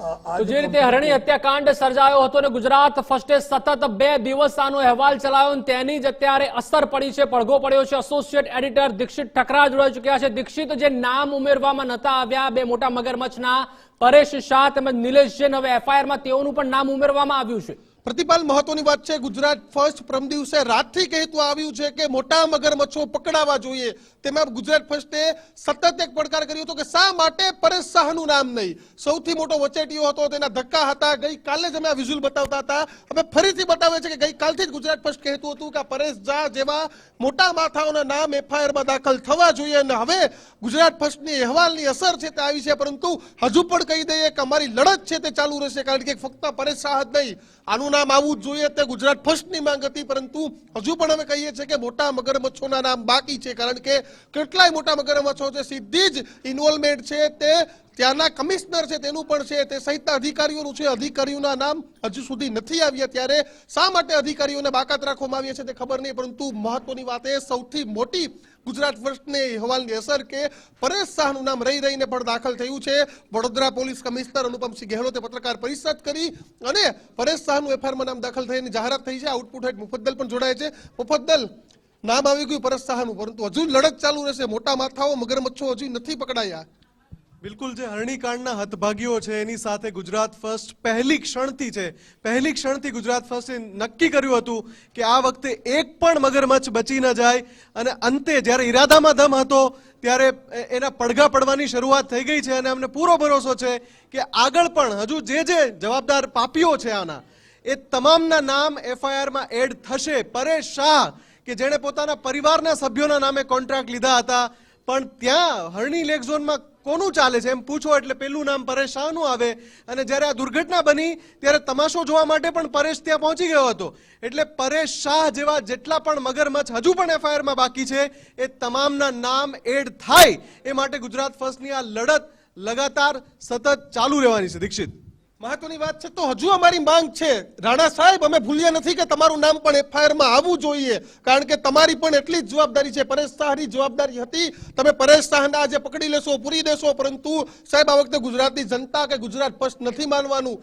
તો જે રીતે હરણી હત્યાકાંડ સર્જાયો હતો અને ગુજરાત ફર્સ્ટે સતત 2 દિવસ આનો અહેવાલ ચલાવ્યો અને તેની જ અત્યારે અસર પડી છે, પડઘો પડ્યો છે। એસોસિએટ એડિટર દીક્ષિત ઠકરા જોડાઈ ચૂક્યા છે। દીક્ષિત, જે નામ ઉમેરવામાં નતા આવ્યા 2 મોટા મગરમચ્છના, પરેશ શાહ તેમજ નિલેશ જૈન, હવે એફઆઈઆરમાં તેઓનું પણ નામ ઉમેરવામાં આવ્યું છે। પ્રતિપાલ, મહત્વની વાત છે, ગુજરાત ફર્સ્ટ પ્રમ દિવસે રાતથી કહેતું આવ્યું છે કે મોટા મગરમચ્છો પકડાવા જોઈએ। તેમાં ગુજરાત ફર્સ્ટે સતત એક પડકાર કર્યો હતો કે શા માટે પરેશ શાહનું નામ નહીં। સૌથી મોટો વચેટિયો હતો, તેના ધક્કા હતા। ગઈકાલે જ અમે આ વિઝ્યુઅલ બતાવતા હતા, હવે ફરીથી બતાવે છે કે ગઈકાલથી જ ગુજરાત ફર્સ્ટ કહેતું હતું કે પરેશ શાહ જેવા મોટા માથાઓના નામ એફઆઈઆરમાં દાખલ થવા જોઈએ। અને હવે ગુજરાત ફર્સ્ટની અહેવાલની અસર છે તે આવી છે, પરંતુ હજુ પણ કહી દઈએ કે અમારી લડત છે તે ચાલુ રહેશે, કારણ કે ફક્ત પરેશ શાહ જ નહીં, આનું નામ આવવું જ જોઈએ તે ગુજરાત ફર્સ્ટની માંગ હતી, પરંતુ હજુ પણ અમે કહીએ છીએ કે મોટા મગરમચ્છોના નામ બાકી છે, કારણ કે કેટલાય મોટા મગરમચ્છો છે, સીધી જ ઇન્વોલ્વમેન્ટ છે તે ત્યાંના કમિશનર છે તેનું પણ છે, તે સહિતના અધિકારીઓનું છે। અધિકારીઓના નામ હજુ સુધી નથી આવ્યા, ત્યારે શા માટે અધિકારીઓને બાકાત રાખવામાં આવ્યા છે તે ખબર નહીં, પરંતુ મહત્વની વાત એ સૌથી મોટી ગુજરાત ફર્સ્ટને અહેવાલની અસર કે પરેશ શાહનું નામ રહી રહીને પણ દાખલ થયું છે। વડોદરા પોલીસ કમિશનર અનુપમસિંહ ગેહલોતે પત્રકાર પરિષદ કરી અને પરેશ શાહનું એફઆઈઆરમાં નામ દાખલ થયાની જાહેરાત થઈ છે। આઉટપુટ હેડ મુફદ્દલ પણ જોડાય છે। મુફદ્દલ, નામ આવી ગયું પરેશ શાહનું, પરંતુ હજુ લડત ચાલુ રહેશે। મોટા માથાઓ મગરમચ્છો હજુ નથી પકડાયા। બિલકુલ, જે હરણીકાંડના હતભાગીઓ છે એની સાથે ગુજરાત ફર્સ્ટ પહેલી ક્ષણથી ગુજરાત ફર્સ્ટે નક્કી કર્યું હતું કે આ વખતે એક પણ મગરમચ્છ બચી ન જાય, અને અંતે જ્યારે ઈરાદામાં દમ હતો ત્યારે એના પડઘા પડવાની શરૂઆત થઈ ગઈ છે। અને અમને પૂરો ભરોસો છે કે આગળ પણ હજુ જે જવાબદાર પાપીઓ છે આના, એ તમામના નામ એફઆઈઆરમાં એડ થશે। પરેશ શાહ કે જેણે પોતાના પરિવારના સભ્યોના નામે કોન્ટ્રાક્ટ લીધા હતા, પણ ત્યાં હરણી લેક ઝોનમાં કોનું ચાલે છે એમ પૂછો એટલે પેલું નામ પરેશ શાહનું આવે, અને જ્યારે આ દુર્ઘટના બની ત્યારે તમાશો જોવા માટે પણ પરેશ ત્યાં પહોંચી ગયો હતો। એટલે પરેશ શાહ જેવા જેટલા પણ મગરમચ્છ હજુ પણ એફઆઈઆરમાં બાકી છે એ તમામના નામ એડ થાય એ માટે ગુજરાત ફર્સ્ટની આ લડત લગાતાર સતત ચાલુ રહેવાની છે। દીક્ષિત, મહત્વની વાત છે, તો હજુ અમારી માંગ છે, રાણા સાહેબ, અમે ભૂલ્યા નથી કે તમારું નામ પણ એફઆઈઆરમાં આવવું જોઈએ, કારણ કે તમારી પણ એટલી જ જવાબદારી છે। પરેશ શાહની જવાબદારી હતી, તમે પરેશ શાહને આજે પકડી લેશો, પૂરી દેશો, પરંતુ સાહેબ આ વખતે ગુજરાતની જનતા કે ગુજરાત ફર્સ્ટ નથી માનવાનું।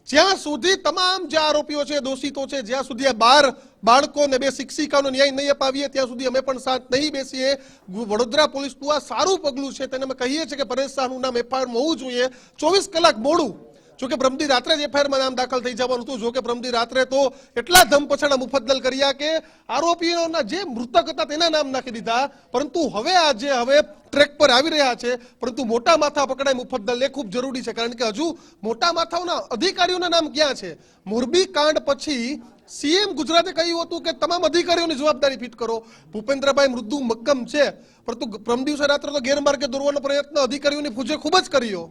જ્યાં સુધી તમામ જે આરોપીઓ છે, દોષિતો છે, જ્યાં સુધી આ 12 બાળકો ને 2 શિક્ષિકાનો ન્યાય નહીં અપાવીએ ત્યાં સુધી અમે પણ સાથ નહીં બેસીએ। વડોદરા પોલીસનું આ સારું પગલું છે, તેને અમે કહીએ છીએ કે પરેશ શાહનું નામ એફઆઈઆરમાં હોવું જોઈએ। 24 કલાક મોડું, જોકે બ્રહ્મદી રાત્રે જ એફઆઈઆરમાં નામ દાખલ થઈ જવાનું હતું, જોકે બ્રહ્મદી રાત્રે તો એટલા ધમપછાડા મુફદ્દલ કર્યા કે આરોપીઓના જે મૃતક હતા તેના નામ નાખી દીધા, પરંતુ હવે ટ્રેક પર આવી રહ્યા છે, પરંતુ મોટા માથા પકડાય મુફદ્દલ એ ખૂબ જરૂરી છે, કારણ કે હજુ મોટા માથાઓના અધિકારીઓના નામ ક્યાં છે। મોરબી કાંડ પછી સીએમ ગુજરાતે કહ્યું હતું કે તમામ અધિકારીઓની જવાબદારી ફિટ કરો। ભૂપેન્દ્રભાઈ મૃદુ મક્કમ છે, પરંતુ પ્રમ દિવસે રાત્રે તો ગેરમાર્ગે દોરવાનો પ્રયત્ન અધિકારીઓની ફૂજે ખૂબ જ કર્યો।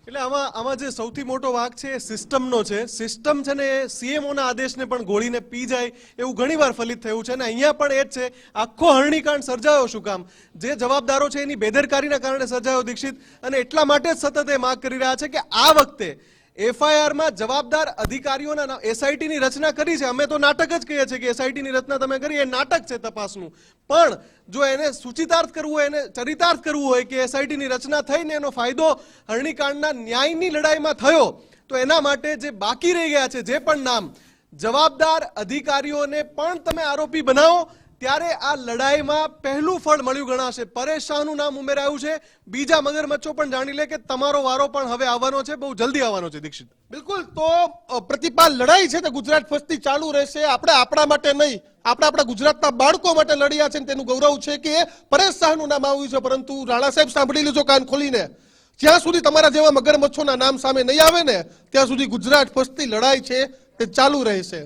એટલે આમાં જે સૌથી મોટો વાંક છે એ સિસ્ટમનો છે। સિસ્ટમ છે ને એ સીએમઓના આદેશને પણ ગોળીને પી જાય એવું ઘણીવાર ફલિત થયું છે, અને અહીંયા પણ એ જ છે। આખો હરણીકાંડ સર્જાયો શું કામ? જે જવાબદારો છે એની બેદરકારીના કારણે સર્જાયો, દીક્ષિત, અને એટલા માટે જ સતત એ માગ કરી રહ્યા છે કે આ વખતે એફઆઈઆરમાં જવાબદાર અધિકારીઓના એસઆઈટીની રચના કરી છે। અમે તો નાટક જ કહીએ છીએ કે એસઆઈટીની રચના તમે કરી, એ નાટક છે તપાસનું, પણ જો એને સૂચિતાર્થ કરવું હોય, એને ચરિતાર્થ કરવું હોય કે એસઆઈટીની રચના થઈને એનો ફાયદો હરણીકાંડના ન્યાયની લડાઈમાં થયો, તો એના માટે જે બાકી રહી ગયા છે જે પણ નામ, જવાબદાર અધિકારીઓને પણ તમે આરોપી બનાવો, ત્યારે આ લડાઈમાં પહેલું ફળ મળ્યું ગણાશે। પરેશ શાહનું નામ ઉમેરાયું છે, બીજા મગરમચ્છો પણ જાણી લે કે તમારો વારો પણ હવે આવવાનો છે, બહુ જલ્દી આવવાનો છે। દીક્ષિત, બિલકુલ, તો પ્રતિપાલ, લડાઈ છે તે ગુજરાત ફર્સ્ટથી ચાલુ રહેશે। આપણે આપણા માટે નહીં, આપણા ગુજરાતના બાળકો માટે લડ્યા છે, તેનું ગૌરવ છે કે પરેશ શાહનું નામ આવ્યું છે, પરંતુ રાણા સાહેબ સાંભળી લેજો કાન ખોલીને, જ્યાં સુધી તમારા જેવા મગરમચ્છોના નામ સામે નહીં આવે ને ત્યાં સુધી ગુજરાત ફર્સ્ટની લડાઈ છે તે ચાલુ રહેશે।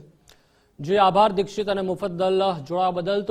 જે આભાર દીક્ષિત અને મુફદ્દલ જોડાવા બદલ।